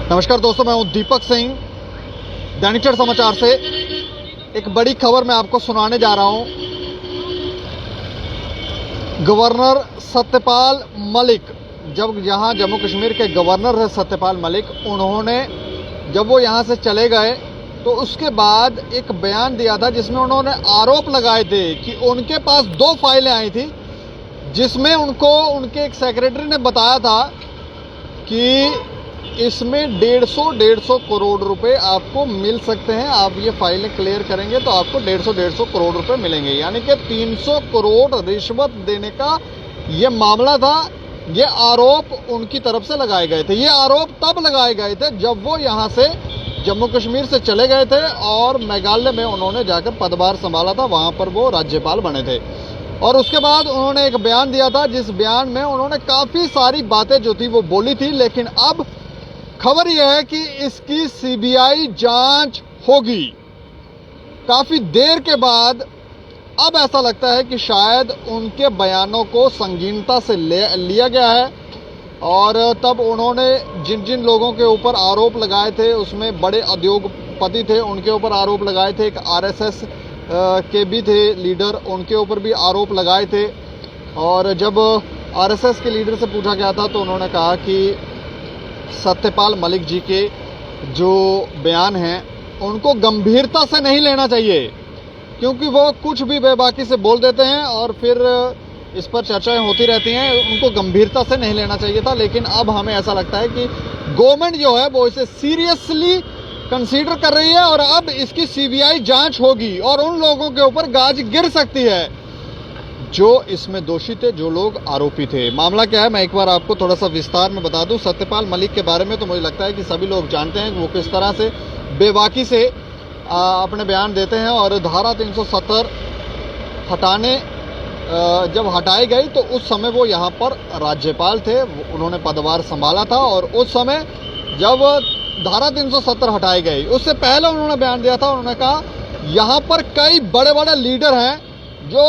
नमस्कार दोस्तों, मैं हूं दीपक सिंह। दैनिक चढ़ समाचार से एक बड़ी खबर मैं आपको सुनाने जा रहा हूं। गवर्नर सत्यपाल मलिक, जब यहाँ जम्मू कश्मीर के गवर्नर है सत्यपाल मलिक, उन्होंने जब वो यहाँ से चले गए तो उसके बाद एक बयान दिया था जिसमें उन्होंने आरोप लगाए थे कि उनके पास 2 फाइलें आई थी जिसमें उनको उनके एक सेक्रेटरी ने बताया था कि इसमें 150 करोड़ रुपए आपको मिल सकते हैं। आप ये फाइलें क्लियर करेंगे तो आपको 150 करोड़ रुपए मिलेंगे, यानी कि 300 करोड़ रिश्वत देने का ये मामला था। ये आरोप उनकी तरफ से लगाए गए थे। ये आरोप तब लगाए गए थे जब वो यहाँ से जम्मू कश्मीर से चले गए थे और मेघालय में उन्होंने जाकर पदभार संभाला था। वहाँ पर वो राज्यपाल बने थे और उसके बाद उन्होंने एक बयान दिया था जिस बयान में उन्होंने काफ़ी सारी बातें जो थी वो बोली थी। लेकिन अब खबर यह है कि इसकी सीबीआई जांच होगी। काफी देर के बाद अब ऐसा लगता है कि शायद उनके बयानों को संगीनता से लिया गया है और तब उन्होंने जिन जिन लोगों के ऊपर आरोप लगाए थे उसमें बड़े उद्योगपति थे, उनके ऊपर आरोप लगाए थे। एक आरएसएस के भी थे लीडर, उनके ऊपर भी आरोप लगाए थे। और जब आरएसएस के लीडर से पूछा गया था तो उन्होंने कहा कि सत्यपाल मलिक जी के जो बयान हैं उनको गंभीरता से नहीं लेना चाहिए, क्योंकि वो कुछ भी बेबाकी से बोल देते हैं और फिर इस पर चर्चाएं होती रहती हैं। उनको गंभीरता से नहीं लेना चाहिए था। लेकिन अब हमें ऐसा लगता है कि गवर्नमेंट जो है वो इसे सीरियसली कंसीडर कर रही है और अब इसकी सीबीआई जांच होगी और उन लोगों के ऊपर गाज गिर सकती है जो इसमें दोषी थे, जो लोग आरोपी थे। मामला क्या है मैं एक बार आपको थोड़ा सा विस्तार में बता दूं। सत्यपाल मलिक के बारे में तो मुझे लगता है कि सभी लोग जानते हैं कि वो किस तरह से बेबाकी से अपने बयान देते हैं। और धारा 370 हटाने जब हटाई गई तो उस समय वो यहाँ पर राज्यपाल थे, उन्होंने पदभार संभाला था। और उस समय जब धारा 370 हटाई गई उससे पहले उन्होंने बयान दिया था। उन्होंने कहा यहाँ पर कई बड़े बड़े लीडर हैं जो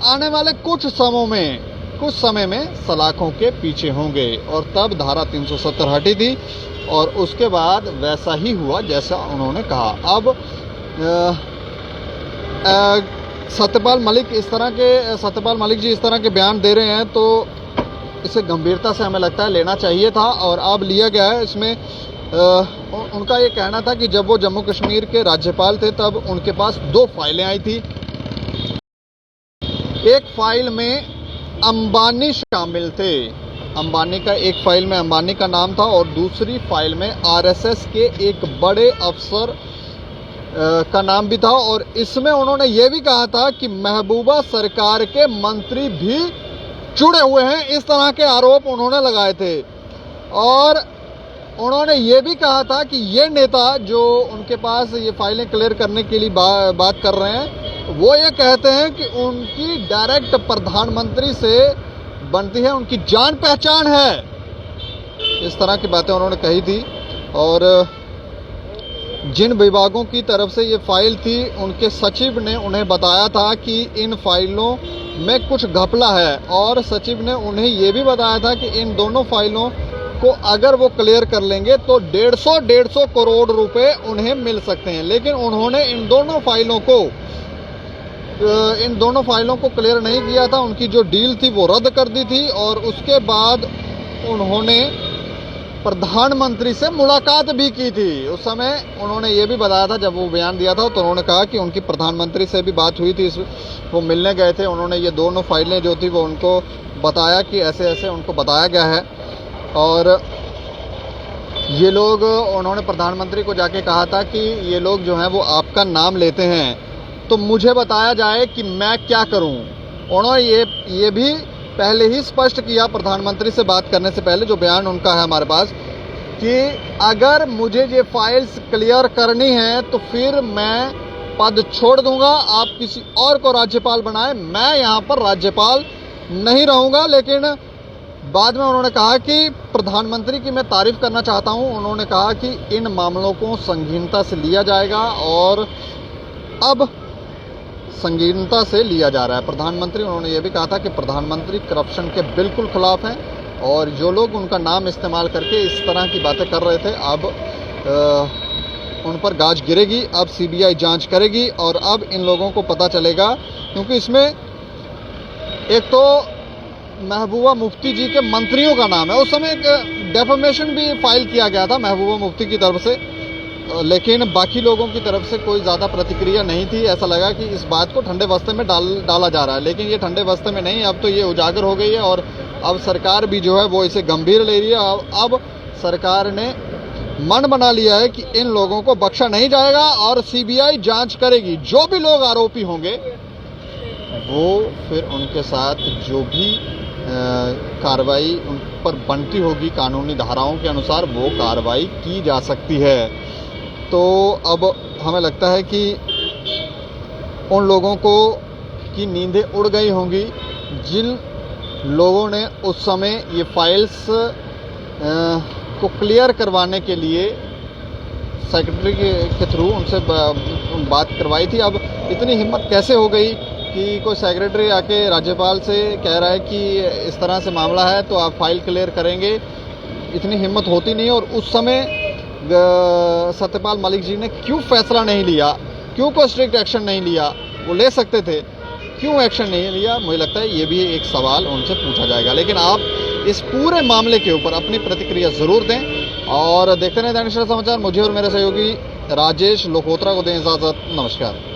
आने वाले कुछ समय में सलाखों के पीछे होंगे। और तब धारा 370 हटी थी और उसके बाद वैसा ही हुआ जैसा उन्होंने कहा। अब सत्यपाल मलिक जी इस तरह के बयान दे रहे हैं तो इसे गंभीरता से हमें लगता है लेना चाहिए था और अब लिया गया है। इसमें उनका ये कहना था कि जब वो जम्मू कश्मीर के राज्यपाल थे तब उनके पास 2 फाइलें आई थी। एक फाइल में अंबानी शामिल थे, अंबानी का एक फाइल में अंबानी का नाम था और दूसरी फाइल में आरएसएस के एक बड़े अफसर का नाम भी था। और इसमें उन्होंने ये भी कहा था कि महबूबा सरकार के मंत्री भी जुड़े हुए हैं। इस तरह के आरोप उन्होंने लगाए थे और उन्होंने ये भी कहा था कि ये नेता जो उनके पास ये फाइलें क्लियर करने के लिए बात कर रहे हैं वो ये कहते हैं कि उनकी डायरेक्ट प्रधानमंत्री से बनती है, उनकी जान पहचान है। इस तरह की बातें उन्होंने कही थी। और जिन विभागों की तरफ से ये फाइल थी उनके सचिव ने उन्हें बताया था कि इन फाइलों में कुछ घपला है और सचिव ने उन्हें ये भी बताया था कि इन दोनों फाइलों को अगर वो क्लियर कर लेंगे तो 150 करोड़ रुपए उन्हें मिल सकते हैं। लेकिन उन्होंने इन दोनों फाइलों को क्लियर नहीं किया था। उनकी जो डील थी वो रद्द कर दी थी और उसके बाद उन्होंने प्रधानमंत्री से मुलाकात भी की थी। उस समय उन्होंने ये भी बताया था, जब वो बयान दिया था तो उन्होंने कहा कि उनकी प्रधानमंत्री से भी बात हुई थी, वो मिलने गए थे। उन्होंने ये दोनों फाइलें जो थी वो उनको बताया कि ऐसे ऐसे उनको बताया गया है। और ये लोग, उन्होंने प्रधानमंत्री को जाके कहा था कि ये लोग जो हैं वो आपका नाम लेते हैं तो मुझे बताया जाए कि मैं क्या करूं। उन्होंने ये भी पहले ही स्पष्ट किया प्रधानमंत्री से बात करने से पहले, जो बयान उनका है हमारे पास, कि अगर मुझे ये फाइल्स क्लियर करनी है तो फिर मैं पद छोड़ दूंगा, आप किसी और को राज्यपाल बनाएं, मैं यहाँ पर राज्यपाल नहीं रहूँगा। लेकिन बाद में उन्होंने कहा कि प्रधानमंत्री की मैं तारीफ करना चाहता हूँ। उन्होंने कहा कि इन मामलों को संगीनता से लिया जाएगा और अब संगीनता से लिया जा रहा है। प्रधानमंत्री, उन्होंने ये भी कहा था कि प्रधानमंत्री करप्शन के बिल्कुल खिलाफ हैं और जो लोग उनका नाम इस्तेमाल करके इस तरह की बातें कर रहे थे अब उन पर गाज गिरेगी। अब सीबीआई जांच करेगी और अब इन लोगों को पता चलेगा, क्योंकि इसमें एक तो महबूबा मुफ्ती जी के मंत्रियों का नाम है। उस समय एक डेफेमेशन भी फाइल किया गया था महबूबा मुफ्ती की तरफ से, लेकिन बाकी लोगों की तरफ से कोई ज़्यादा प्रतिक्रिया नहीं थी। ऐसा लगा कि इस बात को ठंडे बस्ते में डाला जा रहा है, लेकिन ये ठंडे बस्ते में नहीं, अब तो ये उजागर हो गई है और अब सरकार भी जो है वो इसे गंभीर ले रही है। अब सरकार ने मन बना लिया है कि इन लोगों को बख्शा नहीं जाएगा और सीबीआई जांच करेगी। जो भी लोग आरोपी होंगे वो फिर उनके साथ जो भी कार्रवाई उन पर बनती होगी कानूनी धाराओं के अनुसार, वो कार्रवाई की जा सकती है। तो अब हमें लगता है कि उन लोगों को की नींदें उड़ गई होंगी जिन लोगों ने उस समय ये फाइल्स को क्लियर करवाने के लिए सेक्रेटरी के थ्रू उनसे बात करवाई थी। अब इतनी हिम्मत कैसे हो गई कि कोई सेक्रेटरी आके राज्यपाल से कह रहा है कि इस तरह से मामला है तो आप फाइल क्लियर करेंगे। इतनी हिम्मत होती नहीं। और उस समय सत्यपाल मलिक जी ने क्यों फैसला नहीं लिया, क्यों कोई स्ट्रिक्ट एक्शन नहीं लिया? वो ले सकते थे, क्यों एक्शन नहीं लिया? मुझे लगता है ये भी एक सवाल उनसे पूछा जाएगा। लेकिन आप इस पूरे मामले के ऊपर अपनी प्रतिक्रिया ज़रूर दें और देखते रहें दैनिक सवेरा समाचार। मुझे और मेरे सहयोगी राजेश लोकोत्रा को दें इजाज़त। नमस्कार।